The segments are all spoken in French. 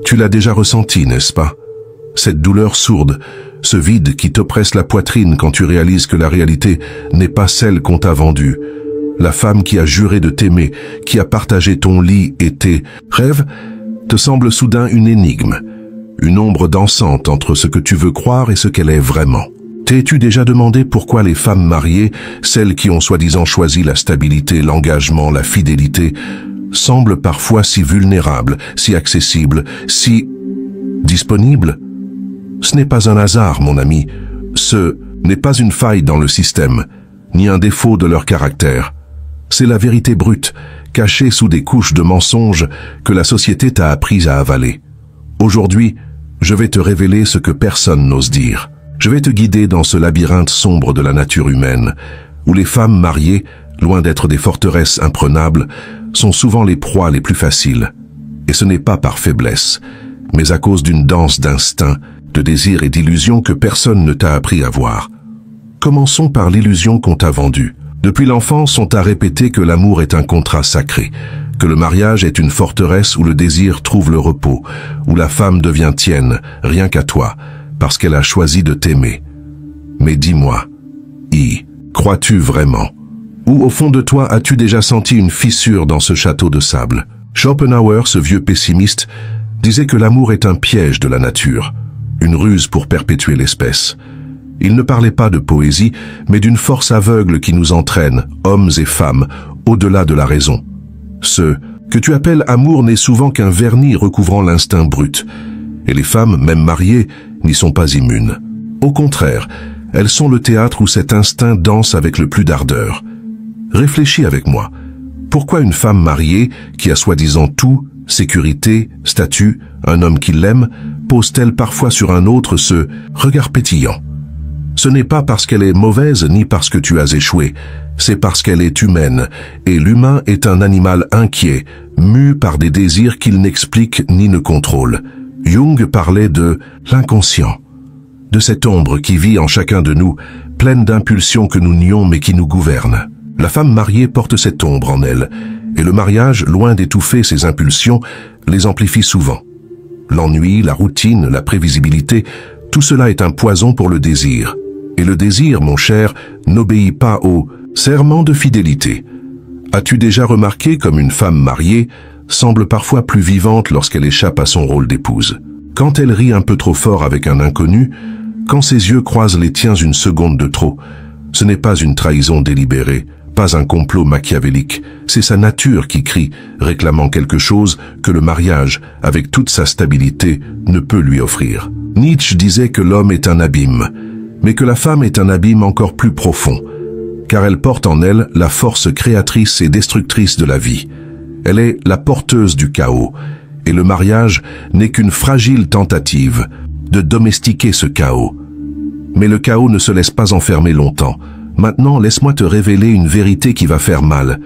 Tu l'as déjà ressenti, n'est-ce pas? Cette douleur sourde, ce vide qui t'oppresse la poitrine quand tu réalises que la réalité n'est pas celle qu'on t'a vendue. La femme qui a juré de t'aimer, qui a partagé ton lit et tes rêves, te semble soudain une énigme, une ombre dansante entre ce que tu veux croire et ce qu'elle est vraiment. T'es-tu déjà demandé pourquoi les femmes mariées, celles qui ont soi-disant choisi la stabilité, l'engagement, la fidélité, semblent parfois si vulnérables, si accessibles, si disponibles? Ce n'est pas un hasard, mon ami. Ce n'est pas une faille dans le système, ni un défaut de leur caractère. C'est la vérité brute, cachée sous des couches de mensonges que la société t'a appris à avaler. Aujourd'hui, je vais te révéler ce que personne n'ose dire. Je vais te guider dans ce labyrinthe sombre de la nature humaine, où les femmes mariées, loin d'être des forteresses imprenables, sont souvent les proies les plus faciles. Et ce n'est pas par faiblesse, mais à cause d'une danse d'instinct, de désir et d'illusions que personne ne t'a appris à voir. Commençons par l'illusion qu'on t'a vendue. Depuis l'enfance, on t'a répété que l'amour est un contrat sacré, que le mariage est une forteresse où le désir trouve le repos, où la femme devient tienne, rien qu'à toi, parce qu'elle a choisi de t'aimer. Mais dis-moi, y crois-tu vraiment? Ou au fond de toi as-tu déjà senti une fissure dans ce château de sable? Schopenhauer, ce vieux pessimiste, disait que l'amour est un piège de la nature, une ruse pour perpétuer l'espèce. Il ne parlait pas de poésie, mais d'une force aveugle qui nous entraîne, hommes et femmes, au-delà de la raison. Ce que tu appelles amour n'est souvent qu'un vernis recouvrant l'instinct brut, et les femmes, même mariées, n'y sont pas immunes. Au contraire, elles sont le théâtre où cet instinct danse avec le plus d'ardeur. Réfléchis avec moi. Pourquoi une femme mariée, qui a soi-disant tout, sécurité, statut, un homme qui l'aime, pose-t-elle parfois sur un autre ce regard pétillant? Ce n'est pas parce qu'elle est mauvaise ni parce que tu as échoué, c'est parce qu'elle est humaine, et l'humain est un animal inquiet, mu par des désirs qu'il n'explique ni ne contrôle. Jung parlait de l'inconscient, de cette ombre qui vit en chacun de nous, pleine d'impulsions que nous nions mais qui nous gouvernent. La femme mariée porte cette ombre en elle, et le mariage, loin d'étouffer ces impulsions, les amplifie souvent. L'ennui, la routine, la prévisibilité, tout cela est un poison pour le désir. Et le désir, mon cher, n'obéit pas au serment de fidélité. As-tu déjà remarqué comme une femme mariée semble parfois plus vivante lorsqu'elle échappe à son rôle d'épouse? Quand elle rit un peu trop fort avec un inconnu, quand ses yeux croisent les tiens une seconde de trop, ce n'est pas une trahison délibérée, pas un complot machiavélique, c'est sa nature qui crie, réclamant quelque chose que le mariage, avec toute sa stabilité, ne peut lui offrir. Nietzsche disait que l'homme est un abîme, mais que la femme est un abîme encore plus profond, car elle porte en elle la force créatrice et destructrice de la vie. Elle est la porteuse du chaos, et le mariage n'est qu'une fragile tentative de domestiquer ce chaos. Mais le chaos ne se laisse pas enfermer longtemps. Maintenant, laisse-moi te révéler une vérité qui va faire mal.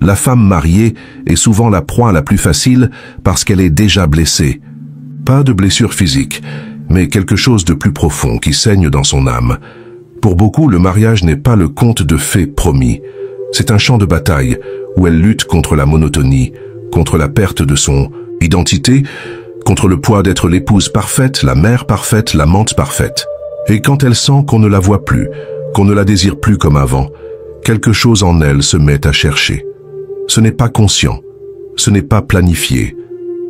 La femme mariée est souvent la proie la plus facile parce qu'elle est déjà blessée. Pas de blessure physique, mais quelque chose de plus profond qui saigne dans son âme. Pour beaucoup, le mariage n'est pas le conte de fées promis. C'est un champ de bataille où elle lutte contre la monotonie, contre la perte de son identité, contre le poids d'être l'épouse parfaite, la mère parfaite, l'amante parfaite. Et quand elle sent qu'on ne la voit plus, qu'on ne la désire plus comme avant, quelque chose en elle se met à chercher. Ce n'est pas conscient, ce n'est pas planifié,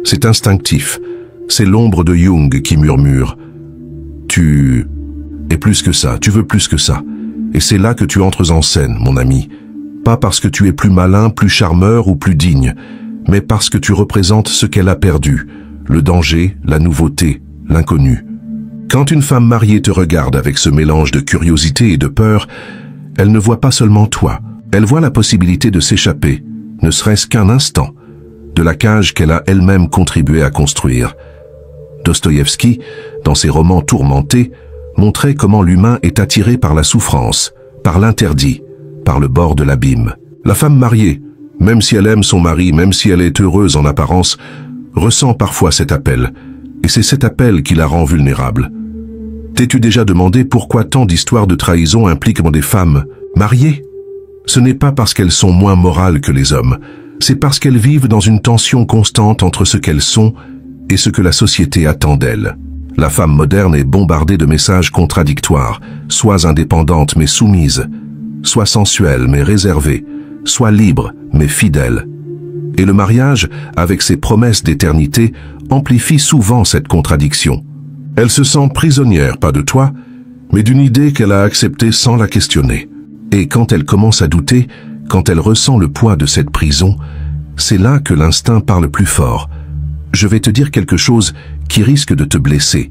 c'est instinctif. C'est l'ombre de Jung qui murmure « Tu es plus que ça, tu veux plus que ça. » Et c'est là que tu entres en scène, mon ami. Pas parce que tu es plus malin, plus charmeur ou plus digne, mais parce que tu représentes ce qu'elle a perdu, le danger, la nouveauté, l'inconnu. Quand une femme mariée te regarde avec ce mélange de curiosité et de peur, elle ne voit pas seulement toi, elle voit la possibilité de s'échapper, ne serait-ce qu'un instant, de la cage qu'elle a elle-même contribué à construire. Dostoïevski, dans ses romans tourmentés, montrait comment l'humain est attiré par la souffrance, par l'interdit, par le bord de l'abîme. La femme mariée, même si elle aime son mari, même si elle est heureuse en apparence, ressent parfois cet appel, et c'est cet appel qui la rend vulnérable. T'es-tu déjà demandé pourquoi tant d'histoires de trahison impliquent des femmes mariées? Ce n'est pas parce qu'elles sont moins morales que les hommes, c'est parce qu'elles vivent dans une tension constante entre ce qu'elles sont et ce que la société attend d'elle. La femme moderne est bombardée de messages contradictoires, soit indépendante mais soumise, soit sensuelle mais réservée, soit libre mais fidèle. Et le mariage, avec ses promesses d'éternité, amplifie souvent cette contradiction. Elle se sent prisonnière, pas de toi, mais d'une idée qu'elle a acceptée sans la questionner. Et quand elle commence à douter, quand elle ressent le poids de cette prison, c'est là que l'instinct parle plus fort. Je vais te dire quelque chose qui risque de te blesser,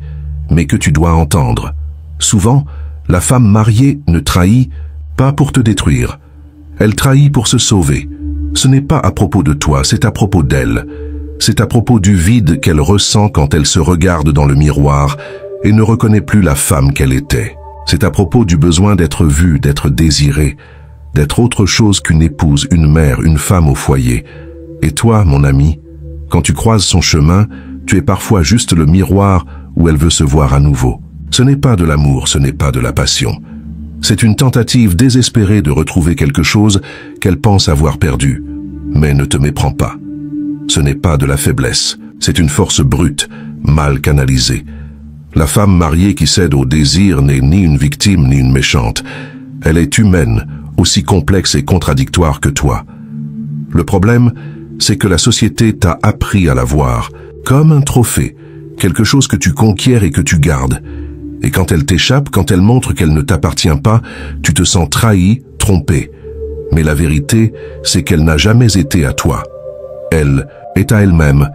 mais que tu dois entendre. Souvent, la femme mariée ne trahit pas pour te détruire. Elle trahit pour se sauver. Ce n'est pas à propos de toi, c'est à propos d'elle. C'est à propos du vide qu'elle ressent quand elle se regarde dans le miroir et ne reconnaît plus la femme qu'elle était. C'est à propos du besoin d'être vue, d'être désirée, d'être autre chose qu'une épouse, une mère, une femme au foyer. Et toi, mon ami, quand tu croises son chemin, tu es parfois juste le miroir où elle veut se voir à nouveau. Ce n'est pas de l'amour, ce n'est pas de la passion. C'est une tentative désespérée de retrouver quelque chose qu'elle pense avoir perdu. Mais ne te méprends pas. Ce n'est pas de la faiblesse, c'est une force brute, mal canalisée. La femme mariée qui cède au désir n'est ni une victime ni une méchante. Elle est humaine, aussi complexe et contradictoire que toi. Le problème, c'est que la société t'a appris à la voir comme un trophée, quelque chose que tu conquiers et que tu gardes. Et quand elle t'échappe, quand elle montre qu'elle ne t'appartient pas, tu te sens trahi, trompé. Mais la vérité, c'est qu'elle n'a jamais été à toi. Elle est à elle-même,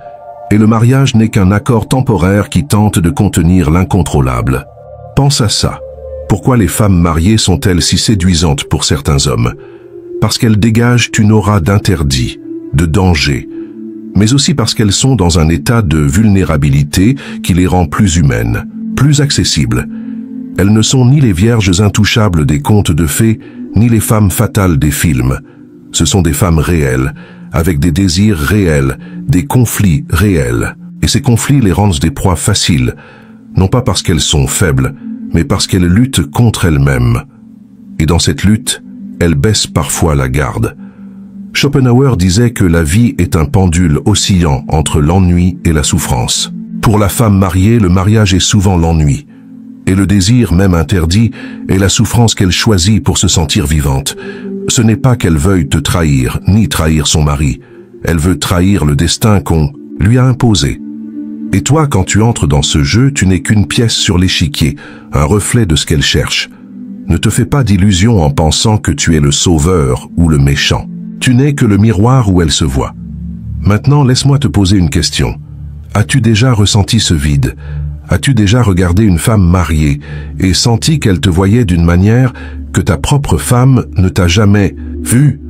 et le mariage n'est qu'un accord temporaire qui tente de contenir l'incontrôlable. Pense à ça. Pourquoi les femmes mariées sont-elles si séduisantes pour certains hommes? Parce qu'elles dégagent une aura d'interdit, de danger, mais aussi parce qu'elles sont dans un état de vulnérabilité qui les rend plus humaines, plus accessibles. Elles ne sont ni les vierges intouchables des contes de fées, ni les femmes fatales des films. Ce sont des femmes réelles, avec des désirs réels, des conflits réels. Et ces conflits les rendent des proies faciles, non pas parce qu'elles sont faibles, mais parce qu'elles luttent contre elles-mêmes. Et dans cette lutte, elles baissent parfois la garde. Schopenhauer disait que la vie est un pendule oscillant entre l'ennui et la souffrance. Pour la femme mariée, le mariage est souvent l'ennui. Et le désir, même interdit, est la souffrance qu'elle choisit pour se sentir vivante. Ce n'est pas qu'elle veuille te trahir, ni trahir son mari. Elle veut trahir le destin qu'on lui a imposé. Et toi, quand tu entres dans ce jeu, tu n'es qu'une pièce sur l'échiquier, un reflet de ce qu'elle cherche. Ne te fais pas d'illusions en pensant que tu es le sauveur ou le méchant. Tu n'es que le miroir où elle se voit. Maintenant, laisse-moi te poser une question. As-tu déjà ressenti ce vide? As-tu déjà regardé une femme mariée et senti qu'elle te voyait d'une manière que ta propre femme ne t'a jamais vue?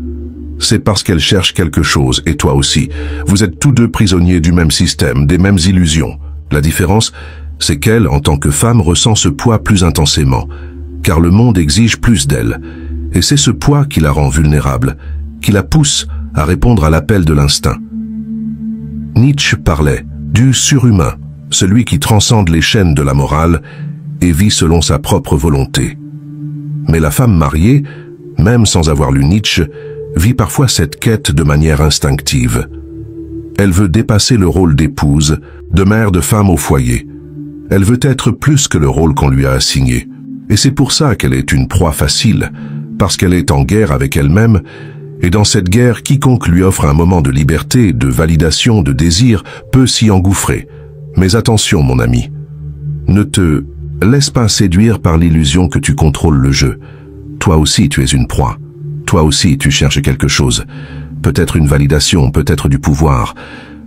C'est parce qu'elle cherche quelque chose, et toi aussi. Vous êtes tous deux prisonniers du même système, des mêmes illusions. La différence, c'est qu'elle, en tant que femme, ressent ce poids plus intensément, car le monde exige plus d'elle. Et c'est ce poids qui la rend vulnérable, qui la pousse à répondre à l'appel de l'instinct. Nietzsche parlait du surhumain, celui qui transcende les chaînes de la morale et vit selon sa propre volonté. Mais la femme mariée, même sans avoir lu Nietzsche, vit parfois cette quête de manière instinctive. Elle veut dépasser le rôle d'épouse, de mère de femme au foyer. Elle veut être plus que le rôle qu'on lui a assigné. Et c'est pour ça qu'elle est une proie facile, parce qu'elle est en guerre avec elle-même, et dans cette guerre, quiconque lui offre un moment de liberté, de validation, de désir, peut s'y engouffrer. Mais attention, mon ami, ne te laisse pas séduire par l'illusion que tu contrôles le jeu. Toi aussi, tu es une proie. Toi aussi, tu cherches quelque chose. Peut-être une validation, peut-être du pouvoir,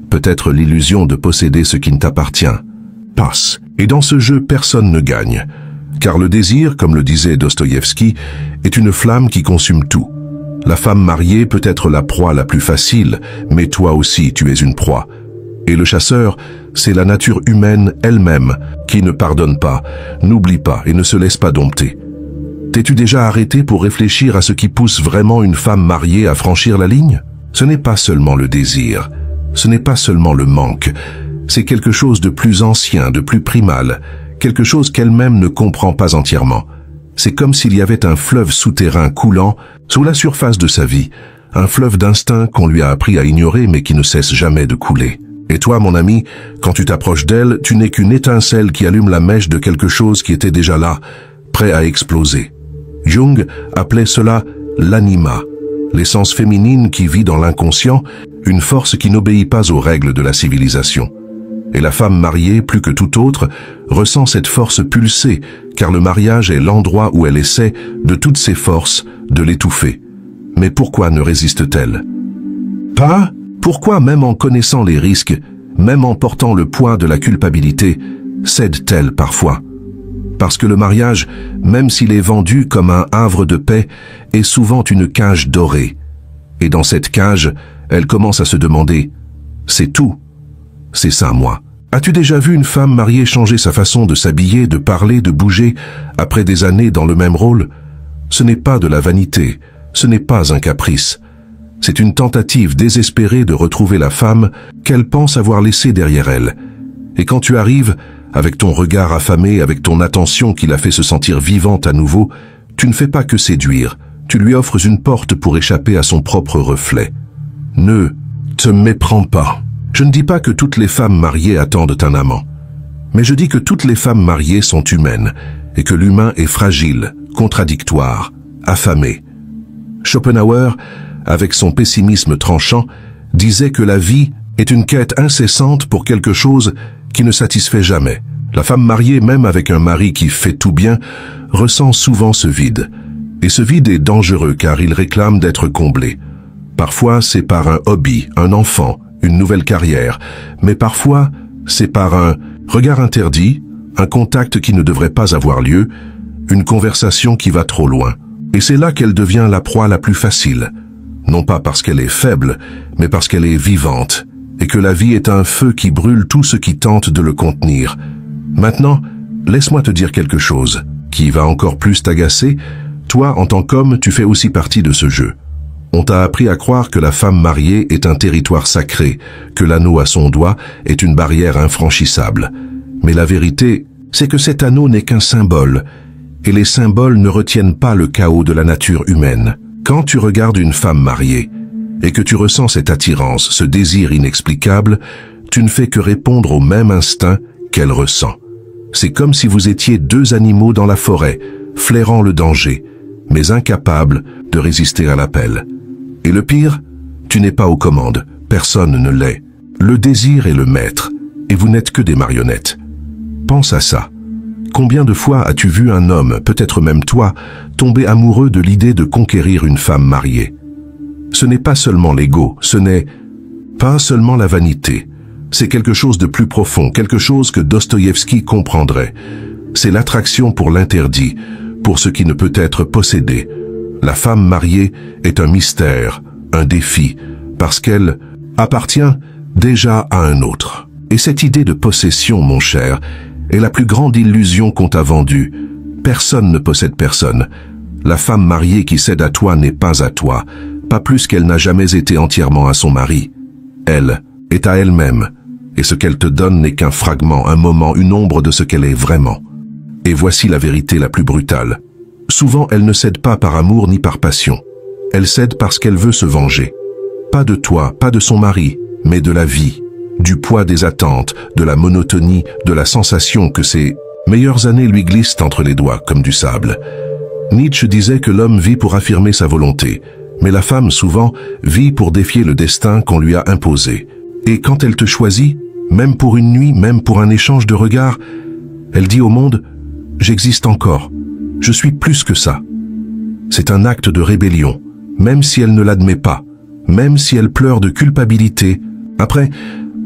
peut-être l'illusion de posséder ce qui ne t'appartient. Passe. Et dans ce jeu, personne ne gagne. Car le désir, comme le disait Dostoïevski, est une flamme qui consume tout. La femme mariée peut être la proie la plus facile, mais toi aussi, tu es une proie. Et le chasseur, c'est la nature humaine elle-même qui ne pardonne pas, n'oublie pas et ne se laisse pas dompter. T'es-tu déjà arrêté pour réfléchir à ce qui pousse vraiment une femme mariée à franchir la ligne? Ce n'est pas seulement le désir, ce n'est pas seulement le manque, c'est quelque chose de plus ancien, de plus primal, quelque chose qu'elle-même ne comprend pas entièrement. C'est comme s'il y avait un fleuve souterrain coulant sous la surface de sa vie, un fleuve d'instinct qu'on lui a appris à ignorer mais qui ne cesse jamais de couler. Et toi, mon ami, quand tu t'approches d'elle, tu n'es qu'une étincelle qui allume la mèche de quelque chose qui était déjà là, prêt à exploser. Jung appelait cela l'anima, l'essence féminine qui vit dans l'inconscient, une force qui n'obéit pas aux règles de la civilisation. Et la femme mariée, plus que toute autre, ressent cette force pulser, car le mariage est l'endroit où elle essaie, de toutes ses forces, de l'étouffer. Mais pourquoi ne résiste-t-elle? Pas? Pourquoi, même en connaissant les risques, même en portant le poids de la culpabilité, cède-t-elle parfois? Parce que le mariage, même s'il est vendu comme un havre de paix, est souvent une cage dorée. Et dans cette cage, elle commence à se demander « C'est tout? C'est ça, moi ». As-tu déjà vu une femme mariée changer sa façon de s'habiller, de parler, de bouger, après des années dans le même rôle? Ce n'est pas de la vanité, ce n'est pas un caprice. C'est une tentative désespérée de retrouver la femme qu'elle pense avoir laissée derrière elle. Et quand tu arrives, avec ton regard affamé, avec ton attention qui la fait se sentir vivante à nouveau, tu ne fais pas que séduire, tu lui offres une porte pour échapper à son propre reflet. Ne te méprends pas. Je ne dis pas que toutes les femmes mariées attendent un amant, mais je dis que toutes les femmes mariées sont humaines et que l'humain est fragile, contradictoire, affamé. Schopenhauer, avec son pessimisme tranchant, disait que la vie est une quête incessante pour quelque chose qui ne satisfait jamais. La femme mariée, même avec un mari qui fait tout bien, ressent souvent ce vide. Et ce vide est dangereux car il réclame d'être comblé. Parfois, c'est par un hobby, un enfant, une nouvelle carrière, mais parfois, c'est par un regard interdit, un contact qui ne devrait pas avoir lieu, une conversation qui va trop loin. Et c'est là qu'elle devient la proie la plus facile. Non pas parce qu'elle est faible, mais parce qu'elle est vivante, et que la vie est un feu qui brûle tout ce qui tente de le contenir. Maintenant, laisse-moi te dire quelque chose, qui va encore plus t'agacer. Toi, en tant qu'homme, tu fais aussi partie de ce jeu. On t'a appris à croire que la femme mariée est un territoire sacré, que l'anneau à son doigt est une barrière infranchissable. Mais la vérité, c'est que cet anneau n'est qu'un symbole, et les symboles ne retiennent pas le chaos de la nature humaine. Quand tu regardes une femme mariée, et que tu ressens cette attirance, ce désir inexplicable, tu ne fais que répondre au même instinct qu'elle ressent. C'est comme si vous étiez deux animaux dans la forêt, flairant le danger, mais incapables de résister à l'appel. Et le pire, tu n'es pas aux commandes, personne ne l'est. Le désir est le maître, et vous n'êtes que des marionnettes. Pense à ça. Combien de fois as-tu vu un homme, peut-être même toi, tomber amoureux de l'idée de conquérir une femme mariée? Ce n'est pas seulement l'ego, ce n'est pas seulement la vanité. C'est quelque chose de plus profond, quelque chose que Dostoïevski comprendrait. C'est l'attraction pour l'interdit, pour ce qui ne peut être possédé. La femme mariée est un mystère, un défi, parce qu'elle appartient déjà à un autre. Et cette idée de possession, mon cher, est la plus grande illusion qu'on t'a vendue. Personne ne possède personne. La femme mariée qui cède à toi n'est pas à toi, pas plus qu'elle n'a jamais été entièrement à son mari. Elle est à elle-même, et ce qu'elle te donne n'est qu'un fragment, un moment, une ombre de ce qu'elle est vraiment. Et voici la vérité la plus brutale. Souvent, elle ne cède pas par amour ni par passion. Elle cède parce qu'elle veut se venger. Pas de toi, pas de son mari, mais de la vie, du poids des attentes, de la monotonie, de la sensation que ses meilleures années lui glissent entre les doigts comme du sable. Nietzsche disait que l'homme vit pour affirmer sa volonté, mais la femme, souvent, vit pour défier le destin qu'on lui a imposé. Et quand elle te choisit, même pour une nuit, même pour un échange de regards, elle dit au monde « J'existe encore, je suis plus que ça ». C'est un acte de rébellion, même si elle ne l'admet pas, même si elle pleure de culpabilité. Après,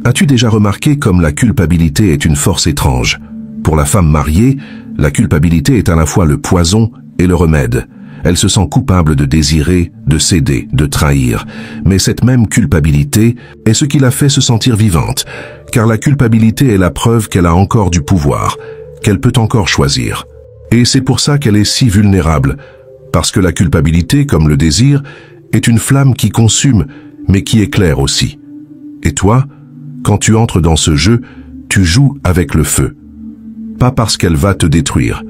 as-tu déjà remarqué comme la culpabilité est une force étrange? Pour la femme mariée, la culpabilité est à la fois le poison et le remède. Elle se sent coupable de désirer, de céder, de trahir. Mais cette même culpabilité est ce qui la fait se sentir vivante, car la culpabilité est la preuve qu'elle a encore du pouvoir, qu'elle peut encore choisir. Et c'est pour ça qu'elle est si vulnérable, parce que la culpabilité, comme le désir, est une flamme qui consume, mais qui éclaire aussi. Et toi, quand tu entres dans ce jeu, tu joues avec le feu. Pas parce qu'elle va te détruire,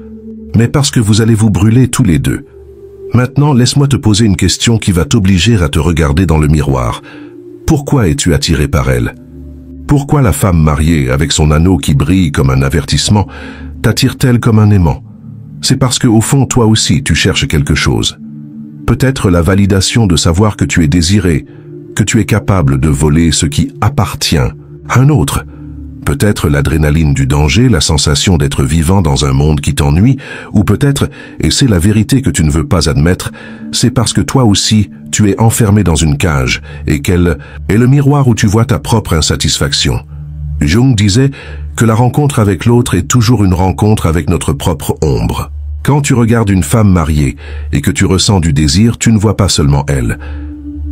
mais parce que vous allez vous brûler tous les deux. Maintenant, laisse-moi te poser une question qui va t'obliger à te regarder dans le miroir. Pourquoi es-tu attiré par elle? Pourquoi la femme mariée, avec son anneau qui brille comme un avertissement, t'attire-t-elle comme un aimant? C'est parce que, au fond, toi aussi, tu cherches quelque chose. Peut-être la validation de savoir que tu es désiré, que tu es capable de voler ce qui appartient à un autre. Peut-être l'adrénaline du danger, la sensation d'être vivant dans un monde qui t'ennuie, ou peut-être, et c'est la vérité que tu ne veux pas admettre, c'est parce que toi aussi, tu es enfermé dans une cage, et qu'elle est le miroir où tu vois ta propre insatisfaction. Jung disait que la rencontre avec l'autre est toujours une rencontre avec notre propre ombre. Quand tu regardes une femme mariée et que tu ressens du désir, tu ne vois pas seulement elle.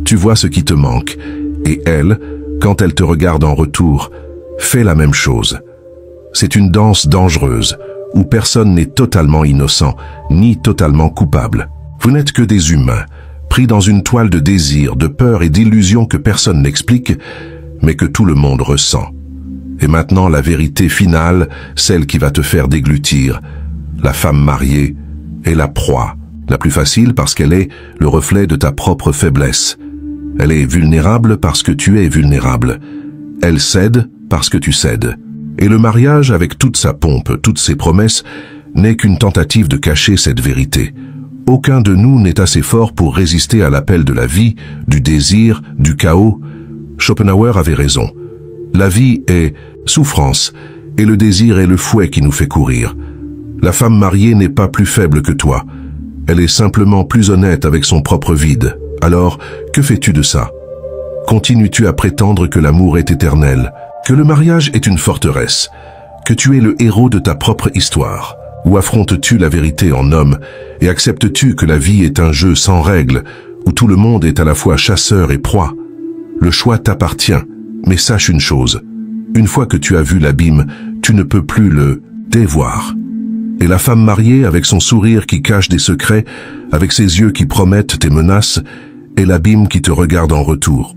Tu vois ce qui te manque, et elle, quand elle te regarde en retour, fait la même chose. C'est une danse dangereuse, où personne n'est totalement innocent, ni totalement coupable. Vous n'êtes que des humains, pris dans une toile de désir, de peur et d'illusions que personne n'explique, mais que tout le monde ressent. Et maintenant, la vérité finale, celle qui va te faire déglutir. La femme mariée est la proie, la plus facile parce qu'elle est le reflet de ta propre faiblesse. Elle est vulnérable parce que tu es vulnérable. Elle cède parce que tu cèdes. Et le mariage, avec toute sa pompe, toutes ses promesses, n'est qu'une tentative de cacher cette vérité. Aucun de nous n'est assez fort pour résister à l'appel de la vie, du désir, du chaos. Schopenhauer avait raison. La vie est souffrance, et le désir est le fouet qui nous fait courir. La femme mariée n'est pas plus faible que toi. Elle est simplement plus honnête avec son propre vide. Alors, que fais-tu de ça? Continues-tu à prétendre que l'amour est éternel, que le mariage est une forteresse, que tu es le héros de ta propre histoire? Ou affrontes-tu la vérité en homme et acceptes-tu que la vie est un jeu sans règles, où tout le monde est à la fois chasseur et proie? Le choix t'appartient, mais sache une chose. Une fois que tu as vu l'abîme, tu ne peux plus le dévoir. Et la femme mariée, avec son sourire qui cache des secrets, avec ses yeux qui promettent tes menaces, est l'abîme qui te regarde en retour.